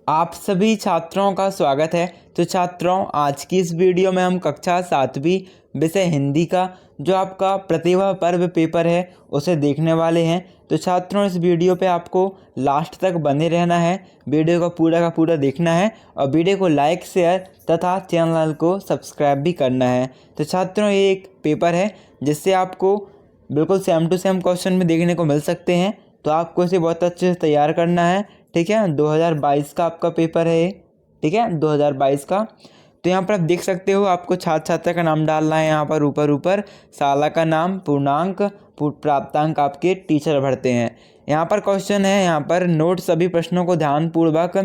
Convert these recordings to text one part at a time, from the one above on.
आप सभी छात्रों का स्वागत है। तो छात्रों, आज की इस वीडियो में हम कक्षा 7वीं विषय हिंदी का जो आपका प्रतिभा पर्व पेपर है उसे देखने वाले हैं। तो छात्रों, इस वीडियो पे आपको लास्ट तक बने रहना है, वीडियो को पूरा का पूरा देखना है और वीडियो को लाइक शेयर तथा चैनल को सब्सक्राइब भी करना है। तो छात्रों, ये एक पेपर है जिससे आपको बिल्कुल सेम टू सेम क्वेश्चन में देखने को मिल सकते हैं। तो आपको इसे बहुत अच्छे से तैयार करना है, ठीक है। 2022 का आपका पेपर है, ठीक है, 2022 का। तो यहाँ पर आप देख सकते हो, आपको छात्र छात्रा का नाम डालना है। यहाँ पर ऊपर शाला का नाम, पूर्णांक, प्राप्तांक आपके टीचर भरते हैं। यहाँ पर क्वेश्चन है, यहाँ पर नोट सभी प्रश्नों को ध्यानपूर्वक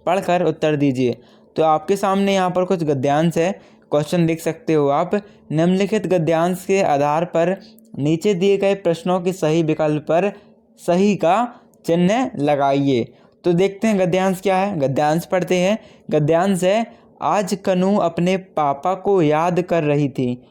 पढ़कर उत्तर दीजिए। तो आपके सामने यहाँ पर कुछ गद्यांश है, क्वेश्चन देख सकते हो आप। निम्नलिखित गद्यांश के आधार पर नीचे दिए गए प्रश्नों के सही विकल्प पर सही का चिन्ह लगाइए। तो देखते हैं गद्यांश क्या है। गद्यांश पढ़ते हैं। गद्यांश है, आज कनू अपने पापा को याद कर रही थी।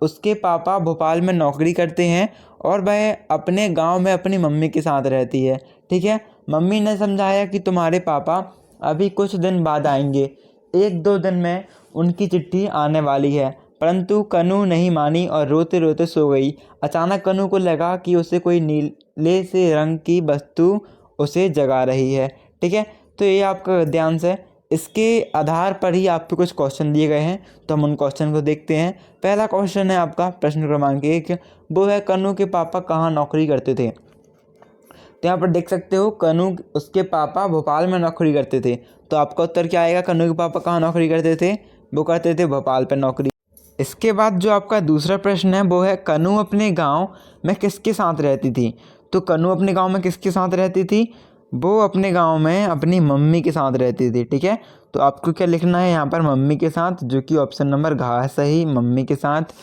उसके पापा भोपाल में नौकरी करते हैं और वह अपने गांव में अपनी मम्मी के साथ रहती है, ठीक है। मम्मी ने समझाया कि तुम्हारे पापा अभी कुछ दिन बाद आएंगे, 1-2 दिन में उनकी चिट्ठी आने वाली है। परंतु कनू नहीं मानी और रोते रोते सो गई। अचानक कनू को लगा कि उसे कोई नीले से रंग की वस्तु उसे जगा रही है, ठीक है। तो ये आपका गद्यांश है। इसके आधार पर ही आपको कुछ क्वेश्चन दिए गए हैं, तो हम उन क्वेश्चन को देखते हैं। पहला क्वेश्चन है आपका प्रश्न क्रमांक 1, वो है कनू के पापा कहाँ नौकरी करते थे। तो यहाँ पर देख सकते हो, कनू उसके पापा भोपाल में नौकरी करते थे। तो आपका उत्तर क्या आएगा? कनू के पापा कहाँ नौकरी करते थे? वो करते थे भोपाल पर नौकरी। इसके बाद जो आपका दूसरा प्रश्न है वो है कनू अपने गांव में किसके साथ रहती थी। तो कनू अपने गांव में किसके साथ रहती थी? वो अपने गांव में अपनी मम्मी के साथ रहती थी, ठीक है। तो आपको क्या लिखना है यहाँ पर? मम्मी के साथ, जो कि ऑप्शन नंबर घ है सही, मम्मी के साथ।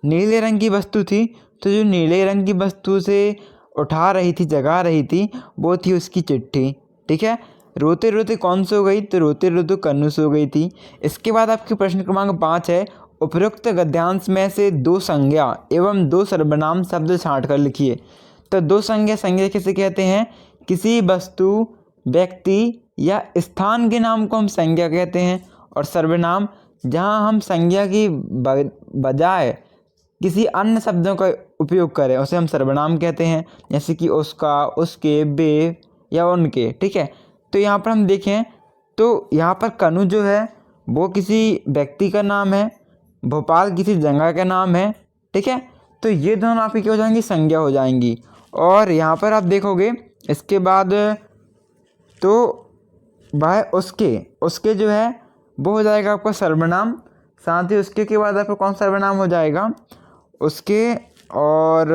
नीले रंग की वस्तु थी, तो जो नीले रंग की वस्तु से उठा रही थी, जगा रही थी, वो थी उसकी चिट्ठी, ठीक है। रोते रोते कौन सो गई? तो रोते रोते कन्नू सो गई थी। इसके बाद आपके प्रश्न क्रमांक 5 है, उपरोक्त गद्यांश में से 2 संज्ञा एवं 2 सर्वनाम शब्द छांट कर लिखिए। तो 2 संज्ञा किसे कहते हैं? किसी वस्तु, व्यक्ति या स्थान के नाम को हम संज्ञा कहते हैं। और सर्वनाम, जहां हम संज्ञा की बजाय किसी अन्य शब्दों का उपयोग करें उसे हम सर्वनाम कहते हैं, जैसे कि उसका, उसके, वे या उनके, ठीक है। तो यहाँ पर हम देखें तो यहाँ पर कनू जो है वो किसी व्यक्ति का नाम है, भोपाल किसी जगह का नाम है, ठीक है। तो ये दोनों आपकी क्या हो जाएंगी? संज्ञा हो जाएंगी। और यहाँ पर आप देखोगे इसके बाद तो वह उसके जो है वो हो जाएगा आपका सर्वनाम। साथ ही उसके के बाद आपका कौन सर्वनाम हो जाएगा? उसके और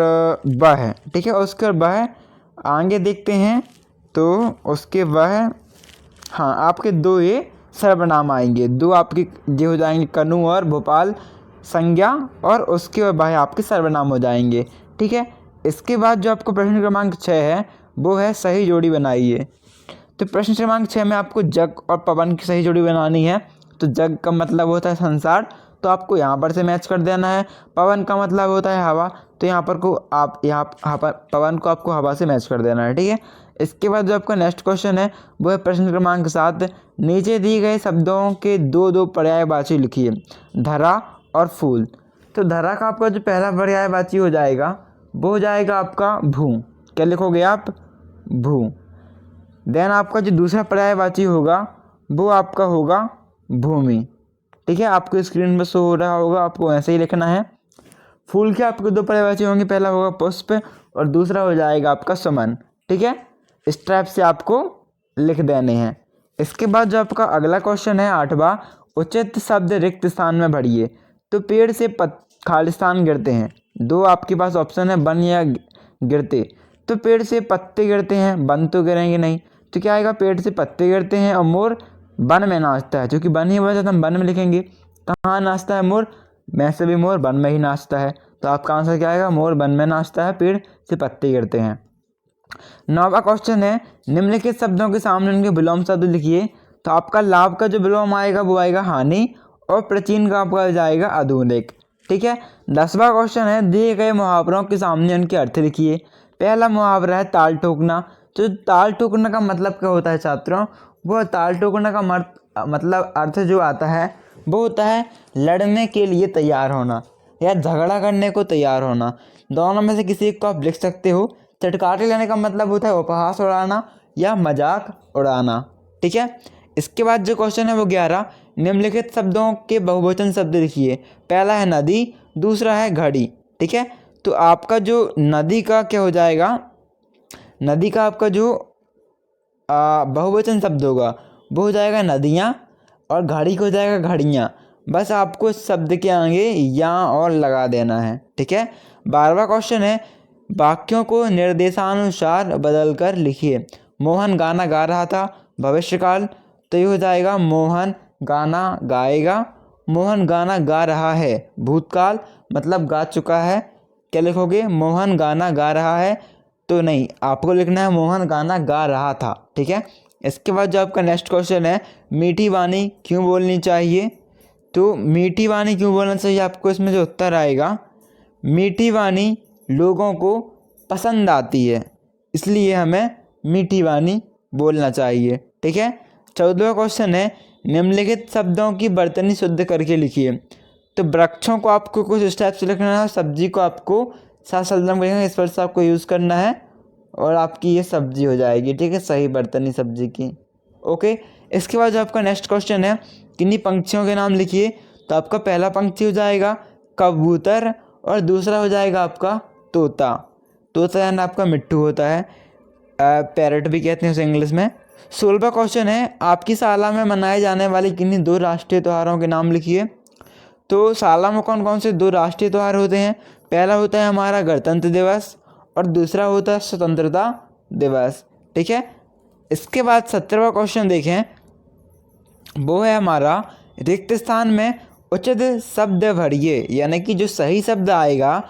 वह, ठीक है। उसके और वह आगे देखते हैं तो उसके वह, हाँ, आपके 2 ये सर्वनाम आएंगे। 2 आपकी ये हो जाएंगे, कनू और भोपाल संज्ञा, और उसके और वह आपके सर्वनाम हो जाएंगे, ठीक है। इसके बाद जो आपको प्रश्न क्रमांक 6 है वो है सही जोड़ी बनाइए। तो प्रश्न क्रमांक 6 में आपको जग और पवन की सही जोड़ी बनानी है। तो जग का मतलब होता है संसार, तो आपको यहाँ पर से मैच कर देना है। पवन का मतलब होता है हवा, तो यहाँ पर पवन को आपको हवा से मैच कर देना है, ठीक है। इसके बाद जो आपका नेक्स्ट क्वेश्चन है वो है प्रश्न क्रमांक 7, नीचे दिए गए शब्दों के 2 पर्यायवाची लिखिए, धरा और फूल। तो धरा का आपका जो पहला पर्यायवाची हो जाएगा वो हो जाएगा आपका भू। क्या लिखोगे आप? भू। देन आपका जो दूसरा पर्यायवाची होगा वो आपका होगा भूमि, ठीक है। आपको स्क्रीन पर शो हो रहा होगा, आपको ऐसे ही लिखना है। फूल के आपके 2 पर्यायवाची होंगे, पहला होगा पुष्प और दूसरा हो जाएगा आपका सुमन, ठीक है। इस टाइप से आपको लिख देने हैं। इसके बाद जो आपका अगला क्वेश्चन है 8वां, उचित शब्द रिक्त स्थान में भरिए। तो पेड़ से खालिस्तान गिरते हैं। 2 आपके पास ऑप्शन है, बन या गिरते। तो पेड़ से पत्ते गिरते हैं, बन तो गिरेंगे नहीं। तो क्या आएगा? पेड़ से पत्ते गिरते हैं और मोर वन में नाचता है, क्योंकि वन ही वजह तो हम वन में लिखेंगे। कहाँ नाचता है मोर? वैसे भी मोर वन में ही नाचता है। तो आपका आंसर क्या आएगा? मोर वन में नाचता है, पेड़ से पत्ते गिरते हैं। 9वां क्वेश्चन है, निम्नलिखित शब्दों के सामने उनके विलोम शब्द लिखिए। तो आपका लाभ का जो विलोम आएगा वो आएगा हानि, और प्राचीन का आपका जाएगा आधुनिक, ठीक है। 10वां क्वेश्चन है, दिए गए मुहावरों के सामने उनके अर्थ लिखिए। पहला मुहावरा है ताल ठोकना। तो ताल ठोकना का मतलब क्या होता है छात्रों? वो ताल ठोकने का मतलब अर्थ जो आता है वो होता है लड़ने के लिए तैयार होना या झगड़ा करने को तैयार होना। दोनों में से किसी एक को आप लिख सकते हो। चटकारे लेने का मतलब होता है उपहास उड़ाना या मजाक उड़ाना। ठीक है, इसके बाद जो क्वेश्चन है वो 11, निम्नलिखित शब्दों के बहुवचन शब्द लिखिए। पहला है नदी, दूसरा है घड़ी। ठीक है, तो आपका जो नदी का क्या हो जाएगा, नदी का आपका जो बहुवचन शब्द होगा वो हो जाएगा नदियाँ, और घड़ी को हो जाएगा घड़ियाँ। बस आपको शब्द के आगे या और लगा देना है। ठीक है, 12वां क्वेश्चन है वाक्यों को निर्देशानुसार बदल कर लिखिए। मोहन गाना गा रहा था, भविष्यकाल, तो ये हो जाएगा मोहन गाना गाएगा। मोहन गाना गा रहा है, भूतकाल, मतलब गा चुका है। क्या लिखोगे, मोहन गाना गा रहा है, तो नहीं, आपको लिखना है मोहन गाना गा रहा था। ठीक है, इसके बाद जो आपका नेक्स्ट क्वेश्चन है मीठी वाणी क्यों बोलनी चाहिए। तो मीठी वाणी क्यों बोलना चाहिए, आपको इसमें जो उत्तर आएगा, मीठी वाणी लोगों को पसंद आती है, इसलिए हमें मीठी वाणी बोलना चाहिए। ठीक है, 14वां क्वेश्चन है निम्नलिखित शब्दों की वर्तनी शुद्ध करके लिखिए। तो वृक्षों को आपको कुछ इस टाइप से लिखना है, सब्जी को आपको सात शब्दों में लिखना है, इस पर से आपको यूज़ करना है और आपकी ये सब्जी हो जाएगी। ठीक है, सही बर्तनी सब्जी की। ओके, इसके बाद जो आपका नेक्स्ट क्वेश्चन है किन्हीं पंक्षियों के नाम लिखिए। तो आपका पहला पंक्षी हो जाएगा कबूतर और दूसरा हो जाएगा आपका तोता। तोता यानी आपका मिट्ठू होता है, पैरट भी कहते हैं उसे इंग्लिश में। 16वां क्वेश्चन है आपकी शाला में मनाए जाने वाले किन्हीं 2 राष्ट्रीय त्योहारों के नाम लिखिए। तो शाला में कौन कौन से 2 राष्ट्रीय त्यौहार होते हैं, पहला होता है हमारा गणतंत्र दिवस और दूसरा होता है स्वतंत्रता दिवस। ठीक है, इसके बाद 17वां क्वेश्चन देखें, वो है हमारा रिक्त स्थान में उचित शब्द भरिए, यानी कि जो सही शब्द आएगा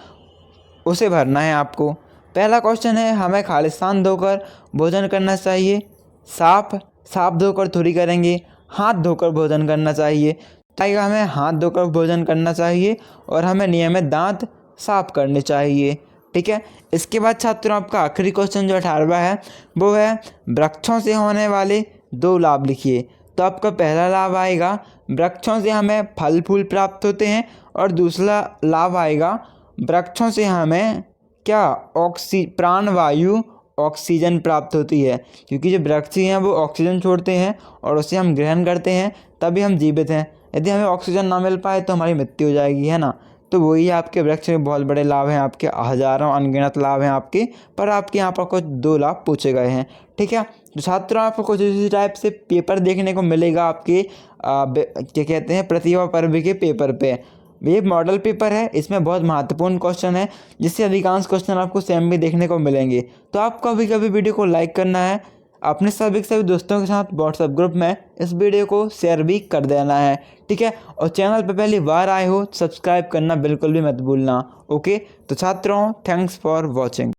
उसे भरना है आपको। पहला क्वेश्चन है हमें खालिस्तान धोकर भोजन करना चाहिए। साफ धोकर थोड़ी करेंगे, हाथ धोकर भोजन करना चाहिए। आएगा हमें हाथ धोकर भोजन करना चाहिए और हमें नियमित दांत साफ करने चाहिए। ठीक है, इसके बाद छात्रों आपका आखिरी क्वेश्चन जो 18वां है वो है वृक्षों से होने वाले 2 लाभ लिखिए। तो आपका पहला लाभ आएगा वृक्षों से हमें फल फूल प्राप्त होते हैं, और दूसरा लाभ आएगा वृक्षों से हमें क्या प्राणवायु ऑक्सीजन प्राप्त होती है, क्योंकि जो वृक्ष हैं वो ऑक्सीजन छोड़ते हैं और उसे हम ग्रहण करते हैं, तभी हम जीवित हैं। यदि हमें ऑक्सीजन ना मिल पाए तो हमारी मृत्यु हो जाएगी, है ना। तो वही आपके वृक्ष में बहुत बड़े लाभ हैं, आपके हज़ारों अनगिनत लाभ हैं आपके, पर आपके यहाँ पर कुछ 2 लाभ पूछे गए हैं। ठीक है, तो छात्रों आपको कुछ इसी टाइप से पेपर देखने को मिलेगा आपके क्या कहते हैं प्रतिभा पर्व के पेपर पे। ये मॉडल पेपर है, इसमें बहुत महत्वपूर्ण क्वेश्चन है, जिससे अधिकांश क्वेश्चन आपको सेम भी देखने को मिलेंगे। तो आप कभी कभी वीडियो को लाइक करना है, अपने सभी दोस्तों के साथ व्हाट्सएप ग्रुप में इस वीडियो को शेयर भी कर देना है। ठीक है, और चैनल पर पहली बार आए हो सब्सक्राइब करना बिल्कुल भी मत भूलना। ओके, तो छात्रों थैंक्स फॉर वॉचिंग।